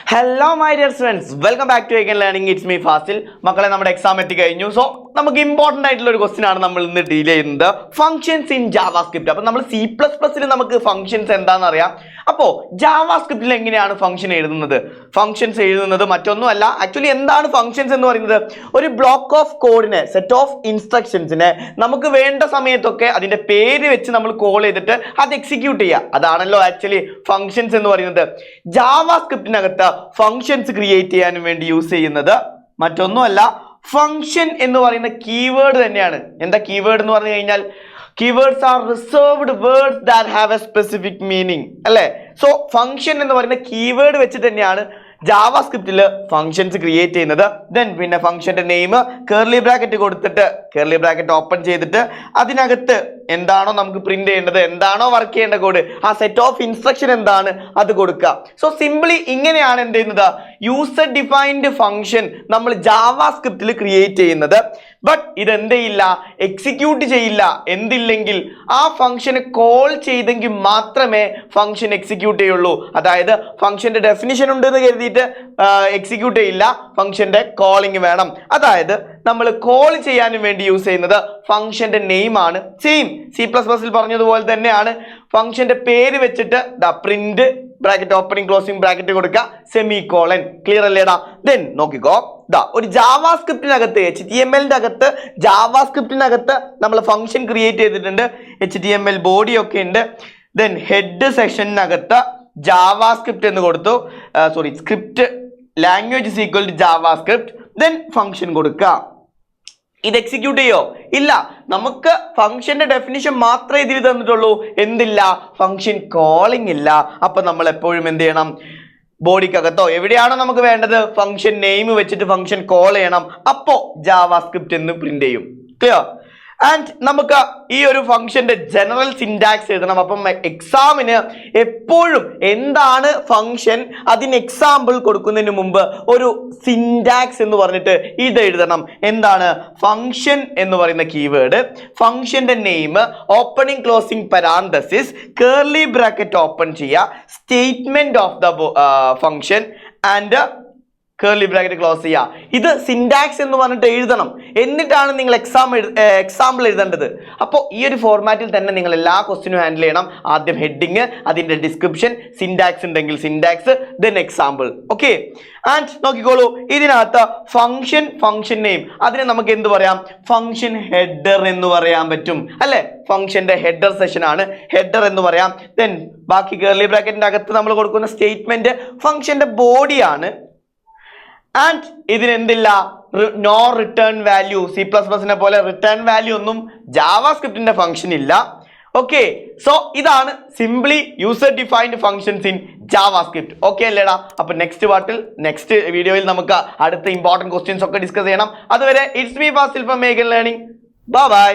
Hello my dear friends, welcome back to Again Learning. It's me Fasil. മക്കളെ നമ്മുടെ exam എത്തി കഴിഞ്ഞു. So നമുക്ക് ഇമ്പോർട്ടൻ്റ് ആയിട്ടുള്ള ഒരു ക്വസ്റ്റ്യൻ ആണ് നമ്മൾ ഇന്ന് ഡീൽ ചെയ്യുന്നത്. Functions in JavaScript. അപ്പോൾ നമ്മൾ C++ൽ നമുക്ക് ഫങ്ഷൻസ് എന്താണെന്ന് അറിയാം. അപ്പോൾ ജാവാസ്ക്രിപ്റ്റിൽ എങ്ങനെയാണ് ഫങ്ഷൻ എഴുതുന്നത്? ഫങ്ഷൻസ് എഴുതുന്നത് മറ്റൊന്നുമല്ല, ആക്ച്വലി എന്താണ് ഫങ്ഷൻസ് എന്ന് പറയുന്നത്? ഒരു ബ്ലോക്ക് ഓഫ് കോഡിനെ, സെറ്റ് ഓഫ് ഇൻസ്ട്രക്ഷൻസിനെ നമുക്ക് വേണ്ട സമയത്തൊക്കെ അതിന്റെ പേര് വെച്ച് നമ്മൾ കോൾ ചെയ്തിട്ട് അത് എക്സിക്യൂട്ട് ചെയ്യുക. അതാണല്ലോ ആക്ച്വലി ഫങ്ഷൻസ് എന്ന് പറയുന്നത്. ജാവാസ്ക്രിപ്റ്റിനകത്ത് ഫങ്ഷൻസ് ക്രിയേറ്റ് ചെയ്യാനും വേണ്ടി യൂസ് ചെയ്യുന്നത് മറ്റൊന്നുമല്ല, ഫങ്ഷൻ എന്ന് പറയുന്ന കീവേഡ് തന്നെയാണ്. എന്താ കീവേഡ് എന്ന് പറഞ്ഞു കഴിഞ്ഞാൽ keywords are reserved words that have A specific meaning അല്ലേ? സോ ഫങ്ഷൻ എന്ന് പറയുന്ന കീവേഡ് വെച്ചിട്ട് തന്നെയാണ് ജാവാസ്ക്രിപ്റ്റിൽ ഫങ്ഷൻസ് ക്രിയേറ്റ് ചെയ്യുന്നത്. ദെൻ പിന്നെ ഫങ്ഷന്റെ നെയിം കേർലി ബ്രാക്കറ്റ് കൊടുത്തിട്ട് കേർലി ബ്രാക്കറ്റ് ഓപ്പൺ ചെയ്തിട്ട് അതിനകത്ത് എന്താണോ നമുക്ക് പ്രിന്റ് ചെയ്യേണ്ടത്, എന്താണോ വർക്ക് ചെയ്യേണ്ട കോഡ്, ആ സെറ്റ് ഓഫ് ഇൻസ്ട്രക്ഷൻ എന്താണ് അത് കൊടുക്കുക. സോ സിംപ്ലി ഇങ്ങനെയാണ് എന്ത് ചെയ്യുന്നത്, യൂസർ ഡിഫൈൻഡ് ഫങ്ഷൻ നമ്മൾ ജാവാസ്ക്രിപ്റ്റിൽ ക്രിയേറ്റ് ചെയ്യുന്നത്. ബട്ട് ഇത് എന്ത് ചെയ്യില്ല, എക്സിക്യൂട്ട് ചെയ്യില്ല. എന്തില്ലെങ്കിൽ ആ ഫംഗ്ഷനെ കോൾ ചെയ്തെങ്കിൽ മാത്രമേ ഫംഗ്ഷൻ എക്സിക്യൂട്ട് ചെയ്യുള്ളൂ. അതായത് ഫംഗ്ഷന്റെ ഡെഫിനിഷൻ ഉണ്ടെന്ന് കരുതിയിട്ട് എക്സിക്യൂട്ട് ചെയ്യില്ല, ഫംഗ്ഷന്റെ കോളിംഗ് വേണം. അതായത് നമ്മൾ കോൾ ചെയ്യാനും വേണ്ടി യൂസ് ചെയ്യുന്നത് ഫംഗ്ഷന്റെ നെയിം ആണ്. സെയിം C++ൽ പറഞ്ഞതുപോലെ തന്നെയാണ്. ഫംഗ്ഷന്റെ പേര് വെച്ചിട്ട് print bracket opening closing bracket കൊടുക്കുക, സെമി കോളൻ. ക്ലിയർ അല്ലേടാ? ദെൻ നോക്കിക്കോ, ഒരു ജാവാസ്ക്രിപ്റ്റിനകത്ത് HTML-ന്റെ അകത്ത് ജാവാസ്ക്രിപ്റ്റിനകത്ത് നമ്മൾ ഫംഗ്ഷൻ ക്രിയേറ്റ് ചെയ്തിട്ടുണ്ട്. HTML ബോഡി ഒക്കെ ഉണ്ട്. ദെൻ ഹെഡ് സെക്ഷനകത്ത് ജാവാസ്ക്രിപ്റ്റ് എന്ന് കൊടുത്തു. Script language is equal to JavaScript. Then function കൊടുക്കുക. ഇത് എക്സിക്യൂട്ട് ചെയ്യോ? ഇല്ല. നമുക്ക് ഫംഗ്ഷന്റെ ഡെഫിനിഷൻ മാത്രമേ ഇതിൽ തന്നിട്ടുള്ളൂ. എന്തില്ല? ഫംഗ്ഷൻ കോളിംഗ് ഇല്ല. അപ്പൊ നമ്മൾ എപ്പോഴും എന്ത് ചെയ്യണം, ബോഡിക്കകത്തോ എവിടെയാണോ നമുക്ക് വേണ്ടത് ഫംഗ്ഷൻ നെയിം വെച്ചിട്ട് ഫംഗ്ഷൻ കോൾ ചെയ്യണം. അപ്പോ ജാവാസ്ക്രിപ്റ്റ് എന്ന് പ്രിന്റ് ചെയ്യും. ക്ലിയർ? ആൻഡ് നമുക്ക് ഈ ഒരു ഫംഗ്ഷന്റെ ജനറൽ സിൻടാക്സ് എഴുതണം. അപ്പം എക്സാമിന് എപ്പോഴും എന്താണ് ഫംഗ്ഷൻ, അതിന് എക്സാമ്പിൾ കൊടുക്കുന്നതിന് മുമ്പ് ഒരു സിൻടാക്സ് എന്ന് പറഞ്ഞിട്ട് ഇത് എഴുതണം. എന്താണ്? ഫംഗ്ഷൻ എന്ന് പറയുന്ന കീവേഡ്, ഫംഗ്ഷന്റെ name, opening closing parenthesis, curly bracket open ചെയ്യുക, statement of the function and curly bracket close ചെയ്യുക. ഇത് സിൻടാക്സ് എന്ന് പറഞ്ഞിട്ട് എഴുതണം. എന്നിട്ടാണ് നിങ്ങൾ എക്സാമ്പിൾ എഴുതേണ്ടത്. അപ്പോൾ ഈ ഒരു ഫോർമാറ്റിൽ തന്നെ നിങ്ങൾ എല്ലാ ക്വസ്റ്റിനും ഹാൻഡിൽ ചെയ്യണം. ആദ്യം ഹെഡിങ്, അതിന്റെ ഡിസ്ക്രിപ്ഷൻ, സിൻടാക്സ് ഉണ്ടെങ്കിൽ syntax, then example. Okay? And നോക്കിക്കോളൂ, ഇതിനകത്ത് ഫംഗ്ഷൻ നെയിം, അതിനെ നമുക്ക് എന്ത് പറയാം? ഫംഗ്ഷൻ ഹെഡർ എന്ന് പറയാൻ പറ്റും അല്ലെ? ഫംഗ്ഷന്റെ ഹെഡർ സെഷൻ ആണ്, ഹെഡർ എന്ന് പറയാം. ദെൻ ബാക്കി കേർലി ബ്രാക്കറ്റിന്റെ അകത്ത് നമ്മൾ കൊടുക്കുന്ന സ്റ്റേറ്റ്മെന്റ് ഫംഗ്ഷന്റെ ബോഡിയാണ്. ആൻഡ് ഇതിനെന്തില്ല? No return value. C++നെ പോലെ റിട്ടേൺ വാല്യൂ ഒന്നും ജാവാസ്ക്രിപ്റ്റിന്റെ ഫംഗ്ഷൻ ഇല്ല. ഓക്കെ? സോ ഇതാണ് simply user defined functions in JavaScript. Okay അല്ലേടാ? അപ്പൊ നെക്സ്റ്റ് വീഡിയോയിൽ നമുക്ക് അടുത്ത ഇമ്പോർട്ടന്റ് ക്വസ്റ്റ്യൻസ് ഒക്കെ ഡിസ്കസ് ചെയ്യണം. അതുവരെ it's me Fazil from Again Learning. Bye by.